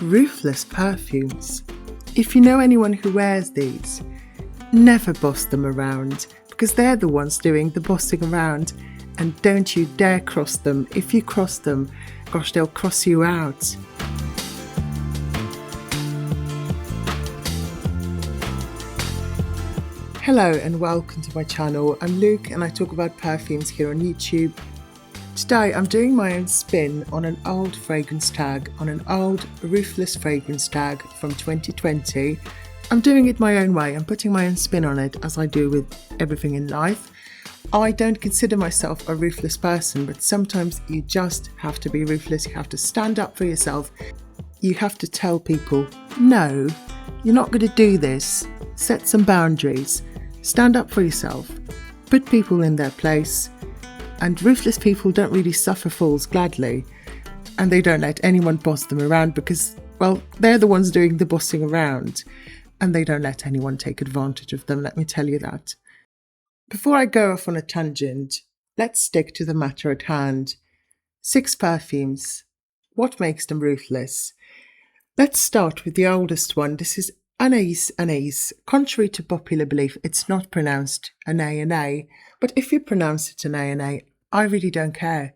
Ruthless perfumes. If you know anyone who wears these, never boss them around, because they're the ones doing the bossing around, and don't you dare cross them. If you cross them, gosh, they'll cross you out. Hello and welcome to my channel. I'm Luke and I talk about perfumes here on YouTube. Today I'm doing my own spin on an old fragrance tag, on an old Ruthless fragrance tag from 2020. I'm doing it my own way. I'm putting my own spin on it, as I do with everything in life. I don't consider myself a ruthless person, but sometimes you just have to be ruthless. You have to stand up for yourself. You have to tell people, no, you're not going to do this. Set some boundaries. Stand up for yourself. Put people in their place. And ruthless people don't really suffer fools gladly. And they don't let anyone boss them around because, well, they're the ones doing the bossing around. And they don't let anyone take advantage of them, let me tell you that. Before I go off on a tangent, let's stick to the matter at hand. 6 perfumes. What makes them ruthless? Let's start with the oldest one. This is Anais Anais. Contrary to popular belief, it's not pronounced Anais Anais. But if you pronounce it Anais Anais, I really don't care.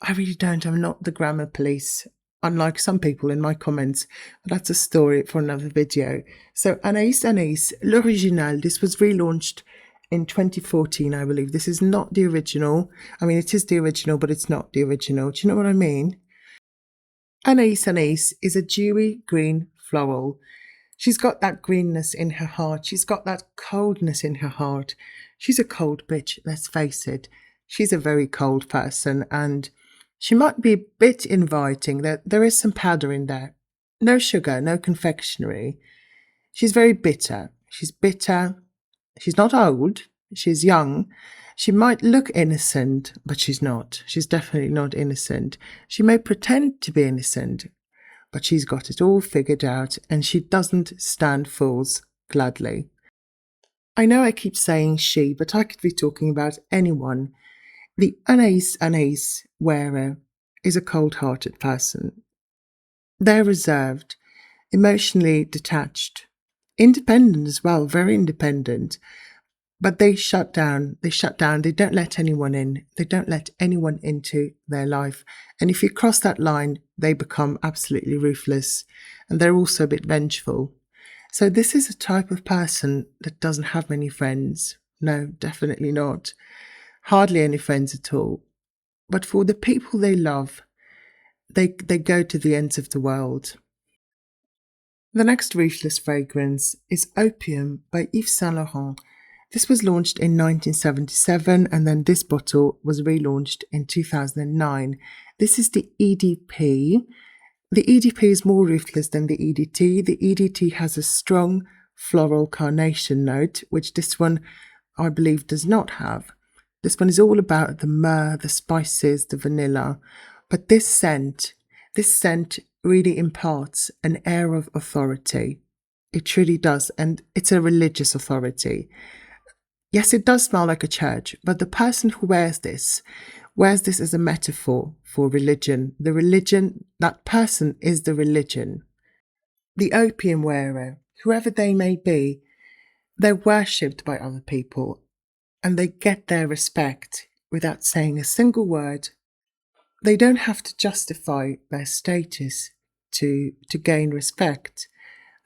I really don't. I'm not the grammar police, unlike some people in my comments. But that's a story for another video. So Anais Anais, l'original, this was relaunched in 2014, I believe. This is not the original. I mean, it is the original, but it's not the original. Do you know what I mean? Anais Anais is a dewy green floral. She's got that greenness in her heart. She's got that coldness in her heart. She's a cold bitch, let's face it. She's a very cold person and she might be a bit inviting. There is some powder in there. No sugar, no confectionery. She's very bitter. She's bitter. She's not old. She's young. She might look innocent, but she's not. She's definitely not innocent. She may pretend to be innocent, but she's got it all figured out and she doesn't stand fools gladly. I know I keep saying she, but I could be talking about anyone. The Anais Anais wearer is a cold-hearted person. They're reserved, emotionally detached, independent as well, very independent. But they shut down, they don't let anyone in, they don't let anyone into their life. And if you cross that line, they become absolutely ruthless. And they're also a bit vengeful. So this is a type of person that doesn't have many friends. No, definitely not. Hardly any friends at all. But for the people they love, they go to the ends of the world. The next ruthless fragrance is Opium by Yves Saint Laurent. This was launched in 1977 and then this bottle was relaunched in 2009. This is the EDP. The EDP is more ruthless than the EDT. The EDT has a strong floral carnation note, which this one, I believe, does not have. This one is all about the myrrh, the spices, the vanilla. But this scent really imparts an air of authority. It truly does. And it's a religious authority. Yes, it does smell like a church, but the person who wears this as a metaphor for religion. The religion, that person is the religion. The opium wearer, whoever they may be, they're worshipped by other people and they get their respect without saying a single word. They don't have to justify their status to gain respect.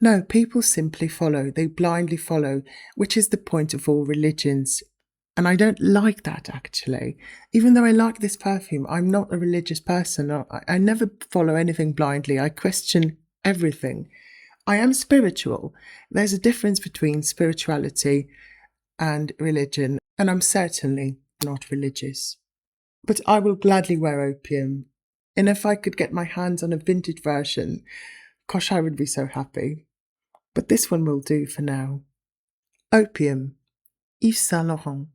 No, people simply follow. They blindly follow, which is the point of all religions. And I don't like that, actually. Even though I like this perfume, I'm not a religious person. I never follow anything blindly. I question everything. I am spiritual. There's a difference between spirituality and religion, and I'm certainly not religious. But I will gladly wear opium. And if I could get my hands on a vintage version, gosh, I would be so happy. But this one will do for now. Opium, Yves Saint Laurent.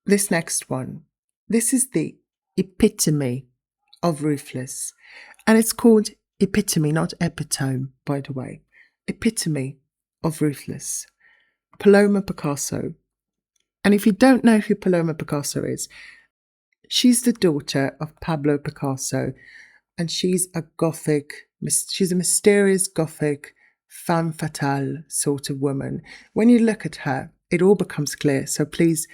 This next one, this is the epitome of ruthless. And it's called epitome, not epitome, by the way. Epitome of ruthless. Paloma Picasso. And if you don't know who Paloma Picasso is, she's the daughter of Pablo Picasso, and she's a mysterious gothic femme fatale sort of woman. When you look at her, it all becomes clear. So please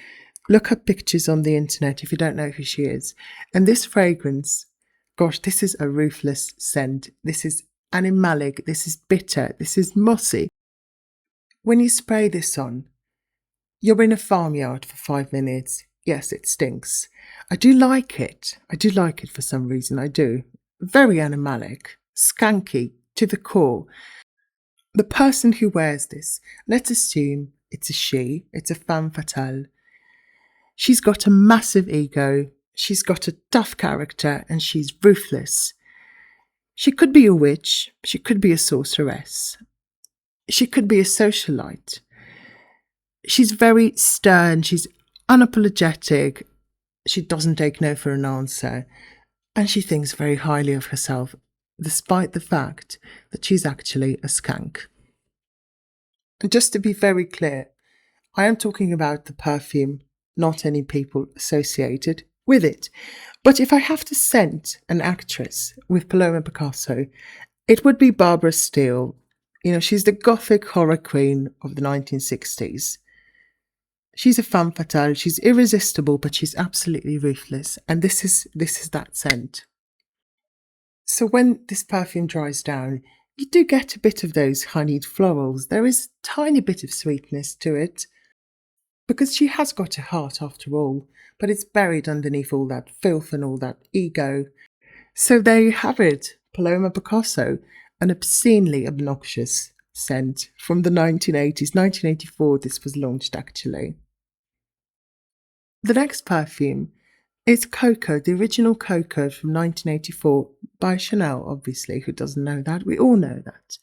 look up pictures on the internet if you don't know who she is. And this fragrance, gosh, this is a ruthless scent. This is animalic. This is bitter. This is mossy. When you spray this on, you're in a farmyard for 5 minutes. Yes, it stinks. I do like it. I do like it for some reason. I do. Very animalic, skanky to the core. The person who wears this, let's assume it's a she, it's a femme fatale. She's got a massive ego, she's got a tough character, and she's ruthless. She could be a witch, she could be a sorceress, she could be a socialite. She's very stern, she's unapologetic, she doesn't take no for an answer, and she thinks very highly of herself, despite the fact that she's actually a skank. And just to be very clear, I am talking about the perfume, not any people associated with it. But if I have to scent an actress with Paloma Picasso, it would be Barbara Steele. She's the gothic horror queen of the 1960s. She's a femme fatale, she's irresistible, but she's absolutely ruthless. And this is that scent. So when this perfume dries down, you do get a bit of those honeyed florals. There is a tiny bit of sweetness to it, because she has got a heart after all, but it's buried underneath all that filth and all that ego. So there you have it, Paloma Picasso, an obscenely obnoxious scent from the 1980s. 1984 this was launched actually. The next perfume is Coco, the original Coco from 1984 by Chanel, obviously. Who doesn't know that? We all know that.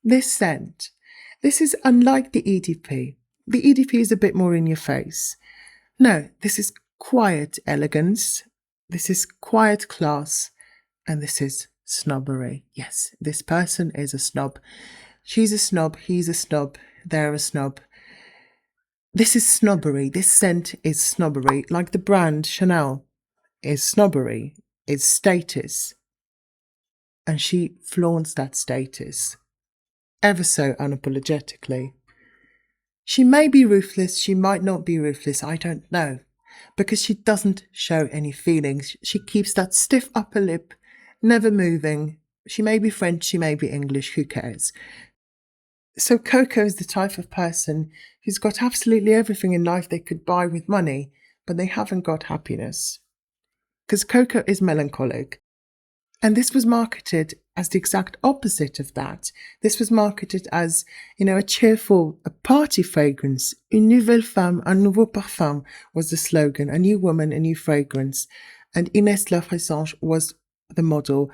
This scent, this is unlike the EDP. The EDP is a bit more in your face. No, this is quiet elegance, this is quiet class, and this is snobbery. Yes, this person is a snob. She's a snob, he's a snob, they're a snob. This is snobbery. This scent is snobbery. Like the brand Chanel is snobbery, is status. And she flaunts that status ever so unapologetically. She may be ruthless, she might not be ruthless, I don't know. Because she doesn't show any feelings. She keeps that stiff upper lip, never moving. She may be French, she may be English, who cares? So Coco is the type of person who's got absolutely everything in life they could buy with money, but they haven't got happiness. Because Coco is melancholic. And this was marketed as the exact opposite of that. This was marketed as, a cheerful, a party fragrance. Une nouvelle femme, un nouveau parfum was the slogan. A new woman, a new fragrance. And Inès Lafressange was the model.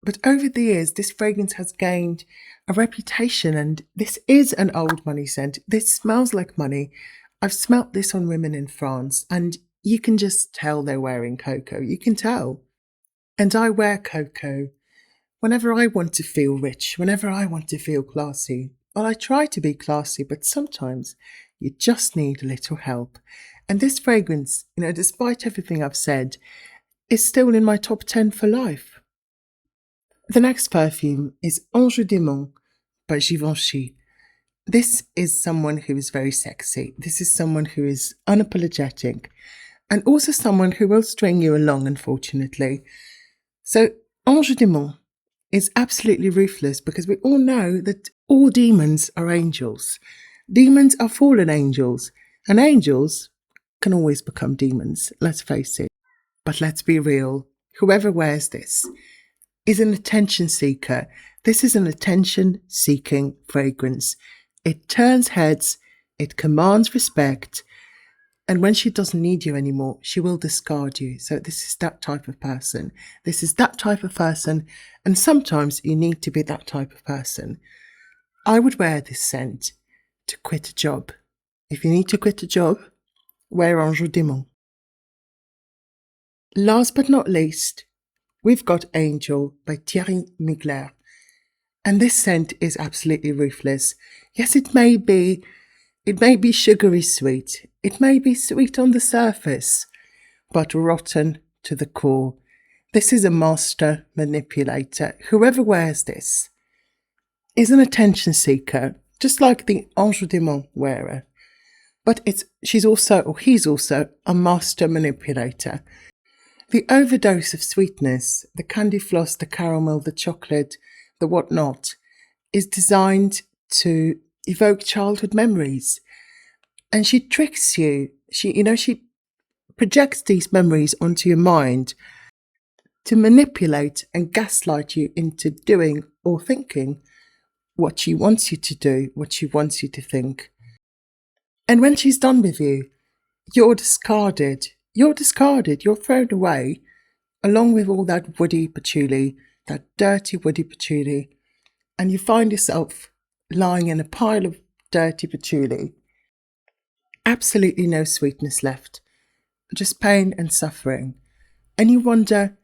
But over the years, this fragrance has gained a reputation, and this is an old money scent. This smells like money. I've smelt this on women in France, and you can just tell they're wearing Coco. You can tell. And I wear Coco whenever I want to feel rich, whenever I want to feel classy. Well, I try to be classy, but sometimes you just need a little help. And this fragrance, despite everything I've said, is still in my top 10 for life. The next perfume is Ange Démon by Givenchy. This is someone who is very sexy. This is someone who is unapologetic, and also someone who will string you along, unfortunately. So Ange Démon is absolutely ruthless, because we all know that all demons are angels. Demons are fallen angels, and angels can always become demons, let's face it. But let's be real, whoever wears this is an attention seeker. This is an attention-seeking fragrance. It turns heads, it commands respect, and when she doesn't need you anymore, she will discard you. So this is that type of person. This is that type of person, and sometimes you need to be that type of person. I would wear this scent to quit a job. If you need to quit a job, wear Ange Démon. Last but not least, we've got Angel by Thierry Mugler. And this scent is absolutely ruthless. Yes, it may be sugary sweet. It may be sweet on the surface, but rotten to the core. This is a master manipulator. Whoever wears this is an attention seeker, just like the Ange Démon wearer. But he's also a master manipulator. The overdose of sweetness, the candy floss, the caramel, the chocolate, the whatnot, is designed to evoke childhood memories. And she tricks you. She projects these memories onto your mind to manipulate and gaslight you into doing or thinking what she wants you to do, what she wants you to think. And when she's done with you, you're discarded. You're thrown away, along with all that woody patchouli, that dirty woody patchouli, and you find yourself lying in a pile of dirty patchouli. Absolutely no sweetness left, just pain and suffering. And you wonder,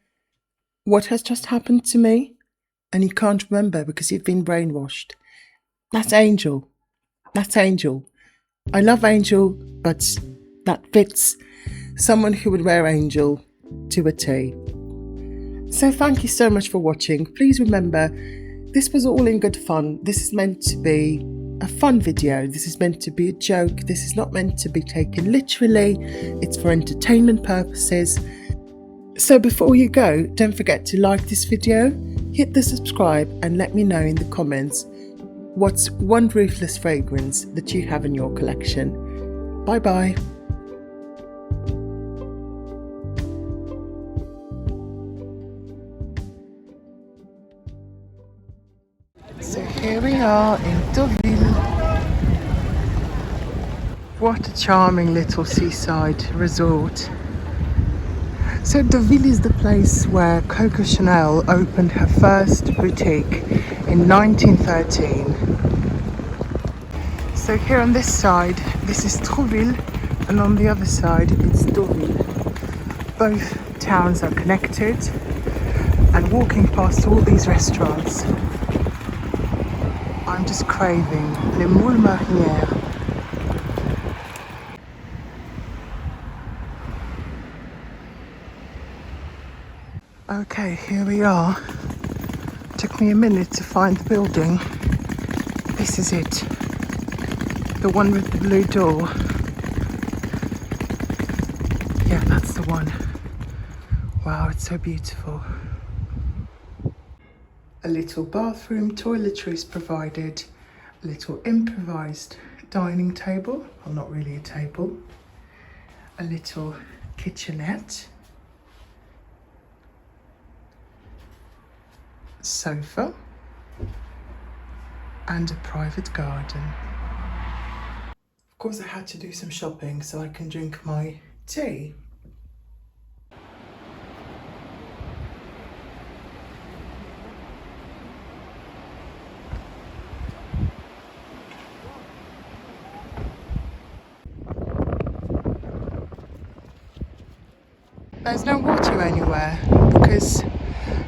what has just happened to me? And you can't remember because you've been brainwashed. That's Angel. That's Angel. I love Angel, but that fits someone who would wear Angel to a T. So thank you so much for watching. Please remember, this was all in good fun. This is meant to be a fun video. This is meant to be a joke. This is not meant to be taken literally. It's for entertainment purposes. So before you go, don't forget to like this video, hit the subscribe and let me know in the comments what's one Ruthless fragrance that you have in your collection. Bye bye. So here we are in Deauville. What a charming little seaside resort. So Deauville is the place where Coco Chanel opened her first boutique in 1913. So here on this side, this is Trouville, and on the other side, it's Deauville. Both towns are connected, and walking past all these restaurants, I'm just craving les moules marinières. Okay, here we are. Took me a minute to find the building. This is it. The one with the blue door. Yeah, that's the one. Wow, it's so beautiful. A little bathroom, toiletries provided. A little improvised dining table. Well, not really a table. A little kitchenette. Sofa and a private garden. Of course, I had to do some shopping so I can drink my tea. There's no water anywhere because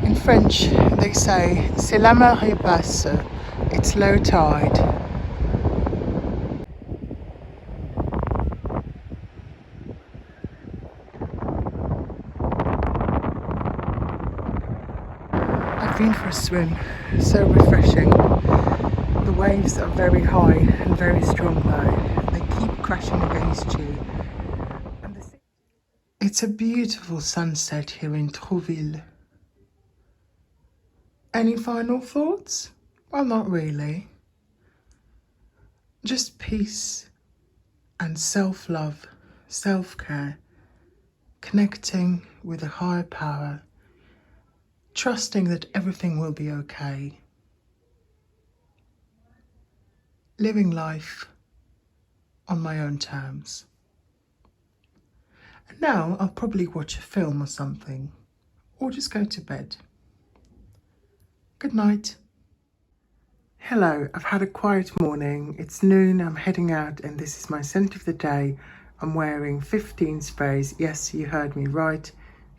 in French they say c'est la marée basse, it's low tide. I've been for a swim, so refreshing. The waves are very high and very strong though. They keep crashing against you. It's a beautiful sunset here in Trouville. Any final thoughts? Well, not really. Just peace and self-love, self-care, connecting with a higher power, trusting that everything will be okay. Living life on my own terms. And now I'll probably watch a film or something, or just go to bed. Good night. Hello, I've had a quiet morning. It's noon, I'm heading out, and this is my scent of the day. I'm wearing 15 sprays. Yes, you heard me right.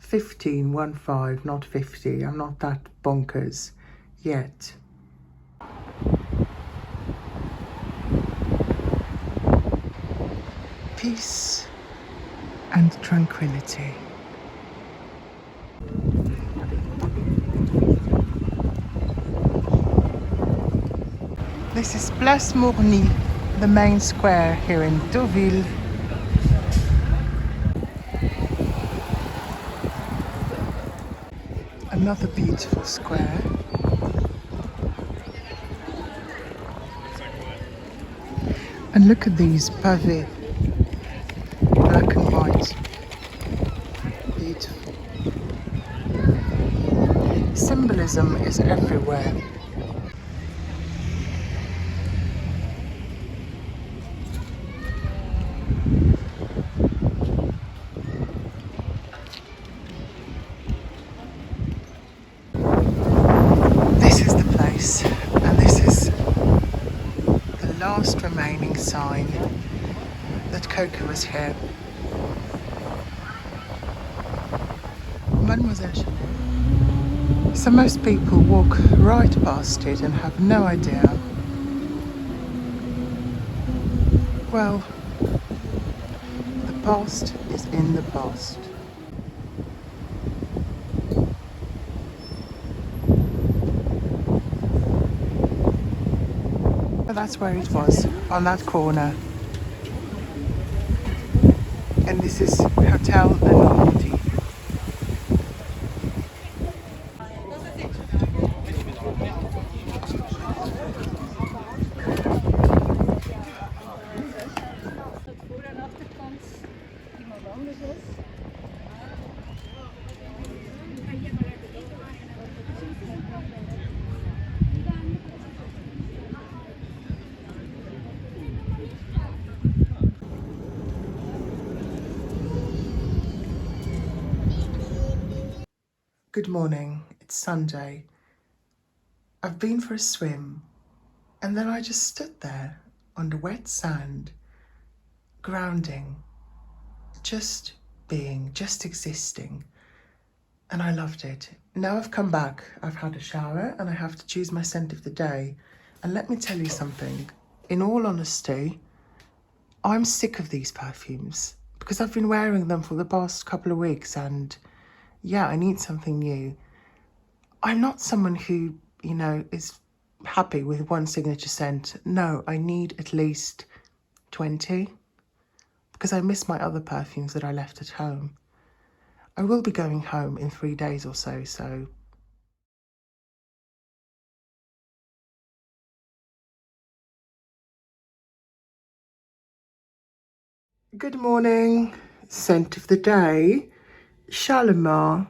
15, 1-5, not 50. I'm not that bonkers yet. Peace and tranquility. This is Place Morny, the main square here in Deauville. Another beautiful square. And look at these pavés, black and white. Beautiful. Symbolism is everywhere. This is the place, and this is the last remaining sign that Coco was here. Mademoiselle Chanel. So most people walk right past it and have no idea. Well, the past is in the past. But that's where it was, on that corner. And this is Hotel de Normandy. Good morning, it's Sunday. I've been for a swim and then I just stood there on the wet sand, grounding, just being, just existing. And I loved it. Now I've come back, I've had a shower and I have to choose my scent of the day. And let me tell you something, in all honesty, I'm sick of these perfumes because I've been wearing them for the past couple of weeks and yeah, I need something new. I'm not someone who, you know, is happy with one signature scent. No, I need at least 20 because I miss my other perfumes that I left at home. I will be going home in 3 days or so, so. Good morning. Scent of the day, Charlemagne,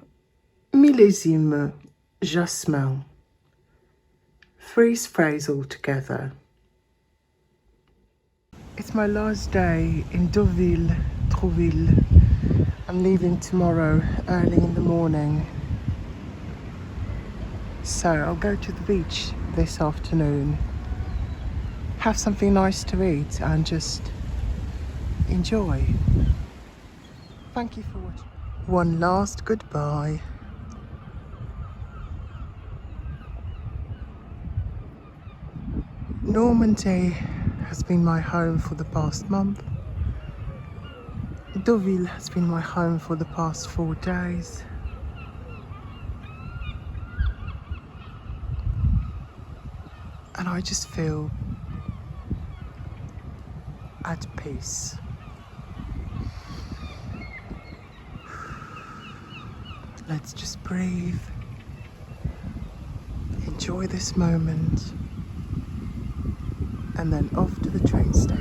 Millésime, Jasmin. 3 sprays all together. It's my last day in Deauville, Trouville. I'm leaving tomorrow early in the morning. So I'll go to the beach this afternoon, have something nice to eat and just enjoy. Thank you for watching. One last goodbye. Normandy has been my home for the past month. Deauville has been my home for the past 4 days. And I just feel at peace. Let's just breathe, enjoy this moment, and then off to the train station.